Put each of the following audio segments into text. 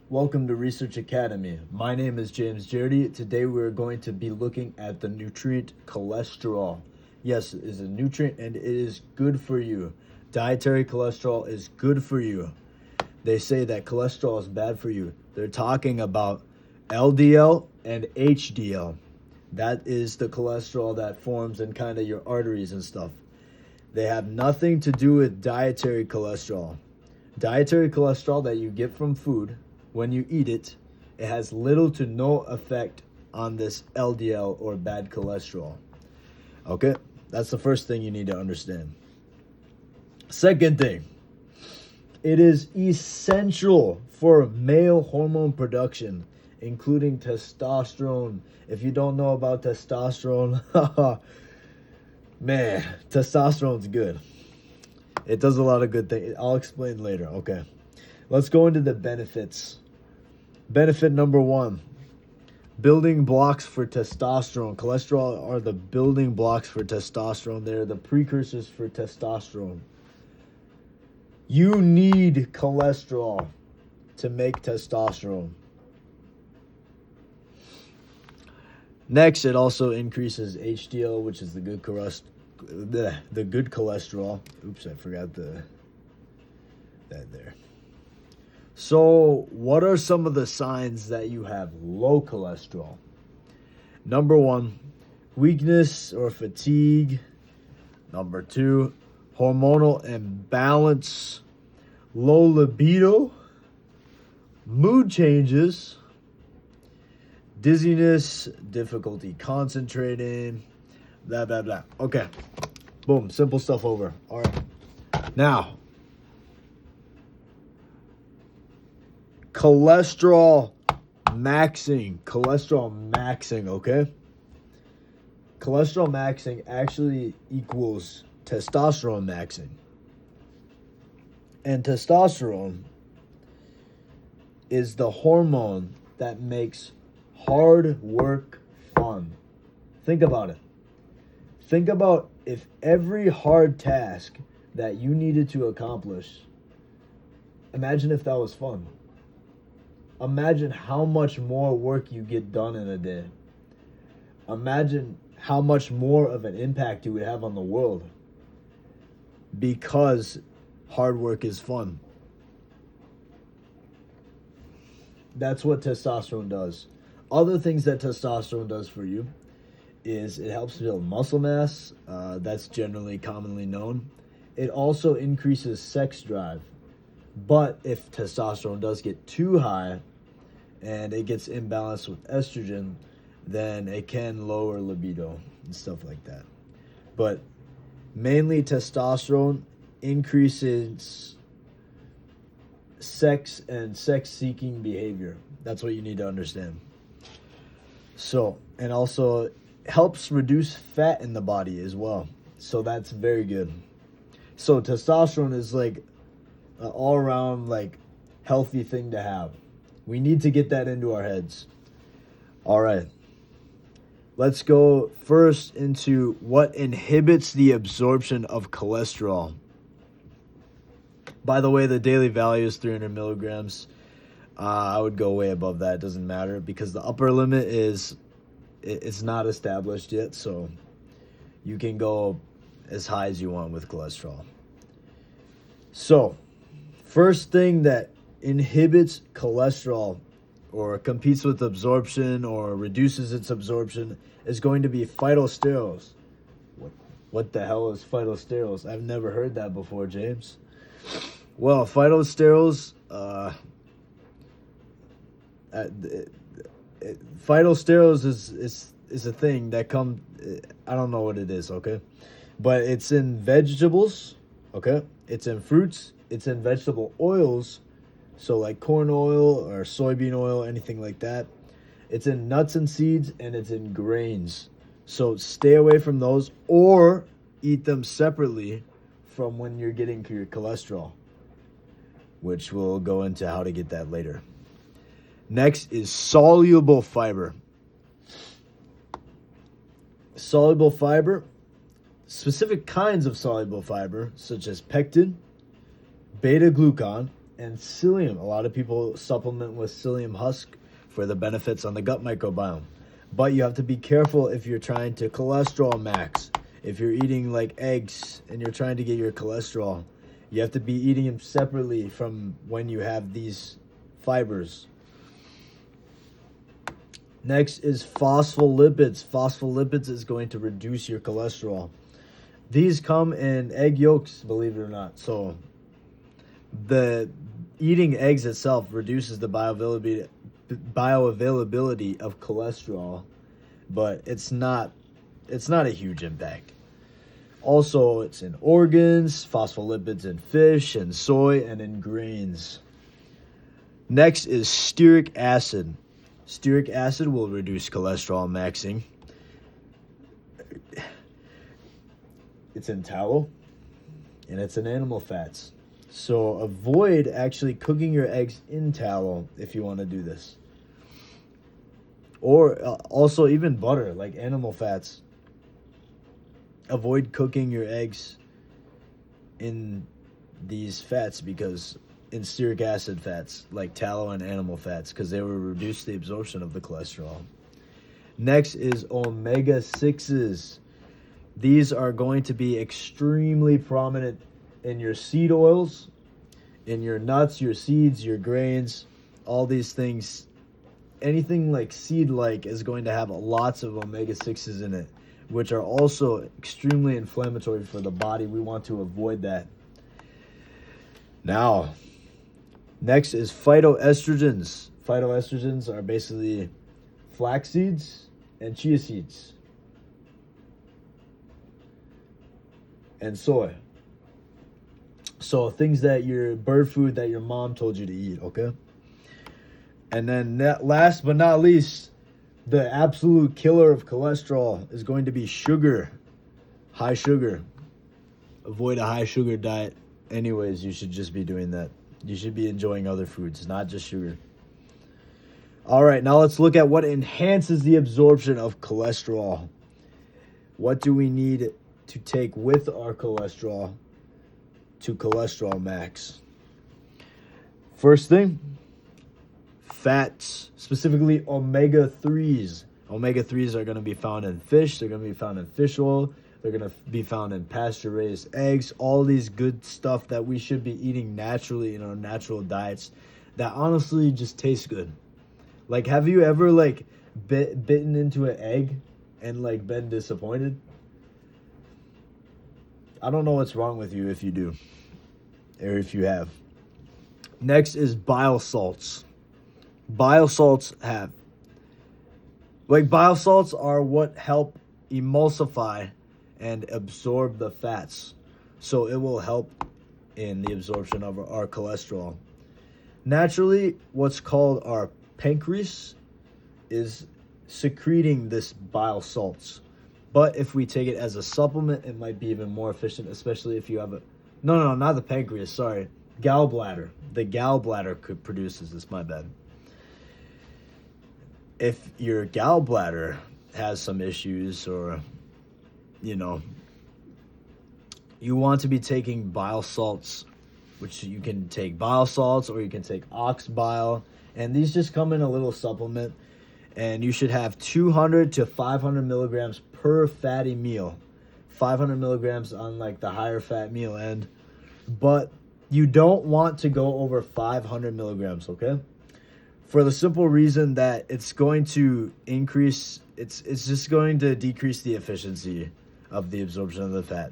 Welcome to Research Academy. My name is James Gjerde. Today we're going to be looking at the nutrient cholesterol. Yes, it is a nutrient and it is good for you. Dietary cholesterol is good for you. They say that cholesterol is bad for you. They're talking about LDL and HDL. That is the cholesterol that forms in kind of your arteries and stuff. They have nothing to do with dietary cholesterol. Dietary cholesterol that you get from food, when you eat it, it has little to no effect on this LDL or bad cholesterol. Okay, that's the first thing you need to understand. Second thing, it is essential for male hormone production, including testosterone. If you don't know about testosterone, man, testosterone's good. It does a lot of good things. I'll explain later, okay? Let's go into the benefits. Benefit number 1, building blocks for testosterone. Cholesterol are the building blocks for testosterone. They're the precursors for testosterone. You need cholesterol to make testosterone. Next, it also increases HDL, which is the good cholesterol. Oops, I forgot that there. So, what are some of the signs that you have low cholesterol? Number 1, weakness or fatigue. Number 2, hormonal imbalance, low libido, mood changes, dizziness, difficulty concentrating, blah, blah, blah. Okay, boom, simple stuff over. All right, now, cholesterol maxing, okay? Cholesterol maxing actually equals testosterone maxing. And testosterone is the hormone that makes hard work fun. Think about it. Think about if every hard task that you needed to accomplish, imagine if that was fun. Imagine how much more work you get done in a day. Imagine how much more of an impact you would have on the world because hard work is fun. That's what testosterone does. Other things that testosterone does for you is it helps build muscle mass. That's generally commonly known. It also increases sex drive. But if testosterone does get too high and it gets imbalanced with estrogen, then it can lower libido and stuff like that. But mainly testosterone increases sex and sex-seeking behavior. That's what you need to understand. So, and also helps reduce fat in the body as well. So that's very good. So testosterone is like an all-around like healthy thing to have. We need to get that into our heads. All right. Let's go first into what inhibits the absorption of cholesterol. By the way, the daily value is 300 milligrams. I would go way above that. It doesn't matter because the upper limit it's not established yet. So you can go as high as you want with cholesterol. So first thing that inhibits cholesterol or competes with absorption or reduces its absorption is going to be phytosterols. What the hell is phytosterols? I've never heard that before, James. Well, phytosterols, phytosterols is a thing that I don't know what it is, okay? But it's in vegetables, okay? It's in fruits, it's in vegetable oils, so like corn oil or soybean oil, anything like that. It's in nuts and seeds, and it's in grains. So stay away from those or eat them separately from when you're getting your cholesterol, which we'll go into how to get that later. Next is soluble fiber. Soluble fiber, specific kinds of soluble fiber, such as pectin, beta-glucan, and psyllium. A lot of people supplement with psyllium husk for the benefits on the gut microbiome. But you have to be careful if you're trying to cholesterol max. If you're eating like eggs and you're trying to get your cholesterol, you have to be eating them separately from when you have these fibers. Next is phospholipids. Phospholipids is going to reduce your cholesterol. These come in egg yolks, believe it or not. So the eating eggs itself reduces the bioavailability of cholesterol, but it's not a huge impact. Also, it's in organs, phospholipids in fish and soy and in grains. Next is stearic acid. Stearic acid will reduce cholesterol maxing. It's in tallow and it's in animal fats. So avoid actually cooking your eggs in tallow if you want to do this. Or also even butter, like animal fats. Avoid cooking your eggs in these fats because in stearic acid fats, like tallow and animal fats, because they will reduce the absorption of the cholesterol. Next is omega-6s. These are going to be extremely prominent in your seed oils, in your nuts, your seeds, your grains, all these things. Anything like seed-like is going to have lots of omega-6s in it, which are also extremely inflammatory for the body. We want to avoid that. Now, next is phytoestrogens. Phytoestrogens are basically flax seeds and chia seeds and soy. So things that your bird food that your mom told you to eat, okay? And then last but not least, the absolute killer of cholesterol is going to be sugar. High sugar. Avoid a high sugar diet. Anyways, you should just be doing that. You should be enjoying other foods, not just sugar. All right, now let's look at what enhances the absorption of cholesterol. What do we need to take with our cholesterol to cholesterol max? First thing, fats, specifically omega-3s. Omega-3s are going to be found in fish. They're going to be found in fish oil. They're going to be found in pasture-raised eggs. All these good stuff that we should be eating naturally in our natural diets that honestly just taste good. Like, have you ever, like, bitten into an egg and, like, been disappointed? I don't know what's wrong with you if you do, or if you have. Next is bile salts. Bile salts are what help emulsify and absorb the fats. So it will help in the absorption of our cholesterol. Naturally, what's called our pancreas is secreting this bile salts. But if we take it as a supplement, it might be even more efficient, especially if you have not the pancreas, sorry. Gallbladder. The gallbladder produces this, my bad. If your gallbladder has some issues or, you want to be taking bile salts, which you can take bile salts or you can take ox bile. And these just come in a little supplement. And you should have 200 to 500 milligrams per fatty meal. 500 milligrams on like the higher fat meal end. But you don't want to go over 500 milligrams, okay? For the simple reason that it's going to increase, it's just going to decrease the efficiency of the absorption of the fat.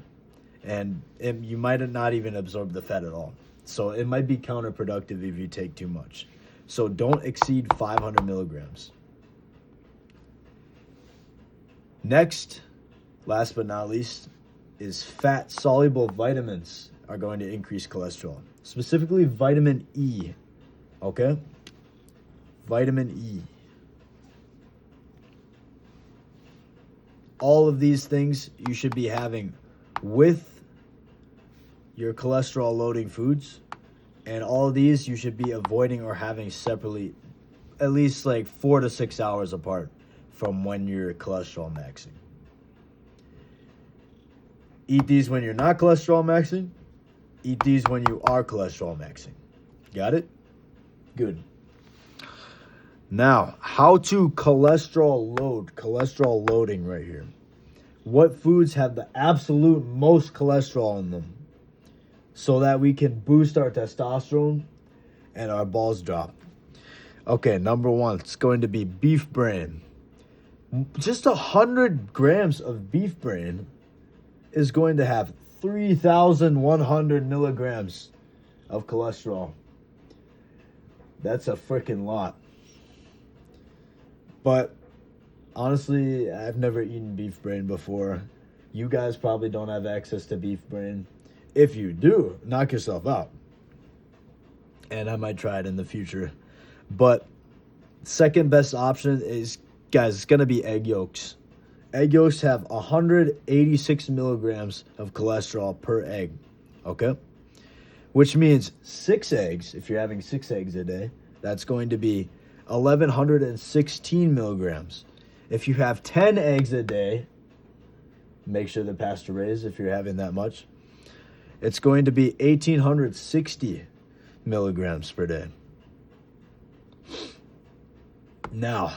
And you might not even absorb the fat at all. So it might be counterproductive if you take too much. So don't exceed 500 milligrams. Next, last but not least, is fat-soluble vitamins are going to increase cholesterol. Specifically vitamin E, okay? Vitamin E. All of these things you should be having with your cholesterol-loading foods. And all of these you should be avoiding or having separately at least like 4 to 6 hours apart from when you're cholesterol maxing. Eat these when you're not cholesterol maxing. Eat these when you are cholesterol maxing. Got it? Good. Now, how to cholesterol loading right here. What foods have the absolute most cholesterol in them so that we can boost our testosterone and our balls drop? Okay, number one, it's going to be beef brain. Just 100 grams of beef brain is going to have 3,100 milligrams of cholesterol. That's a freaking lot. But honestly, I've never eaten beef brain before. You guys probably don't have access to beef brain. If you do, knock yourself out. And I might try it in the future. But second best option is, guys, it's going to be egg yolks. Egg yolks have 186 milligrams of cholesterol per egg. Okay? Which means 6 eggs, if you're having 6 eggs a day, that's going to be 1,116 milligrams. If you have 10 eggs a day, make sure they're pasture raised if you're having that much. It's going to be 1,860 milligrams per day. Now,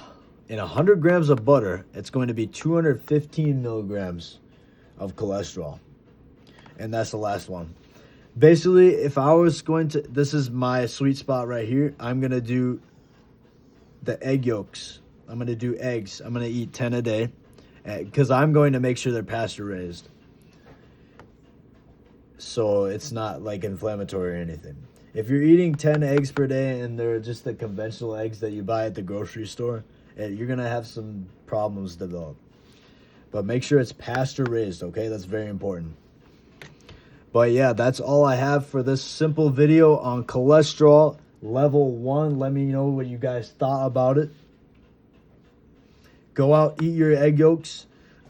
in 100 grams of butter, it's going to be 215 milligrams of cholesterol. And that's the last one. Basically, if I was going to, this is my sweet spot right here. I'm going to do the egg yolks. I'm going to do eggs. I'm going to eat 10 a day because I'm going to make sure they're pasture raised. So it's not like inflammatory or anything. If you're eating 10 eggs per day and they're just the conventional eggs that you buy at the grocery store, you're going to have some problems develop. But make sure it's pasture raised, okay? That's very important. But yeah, that's all I have for this simple video on cholesterol level 1. Let me know what you guys thought about it. Go out, eat your egg yolks.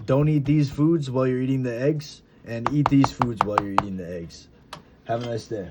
Don't eat these foods while you're eating the eggs. And eat these foods while you're eating the eggs. Have a nice day.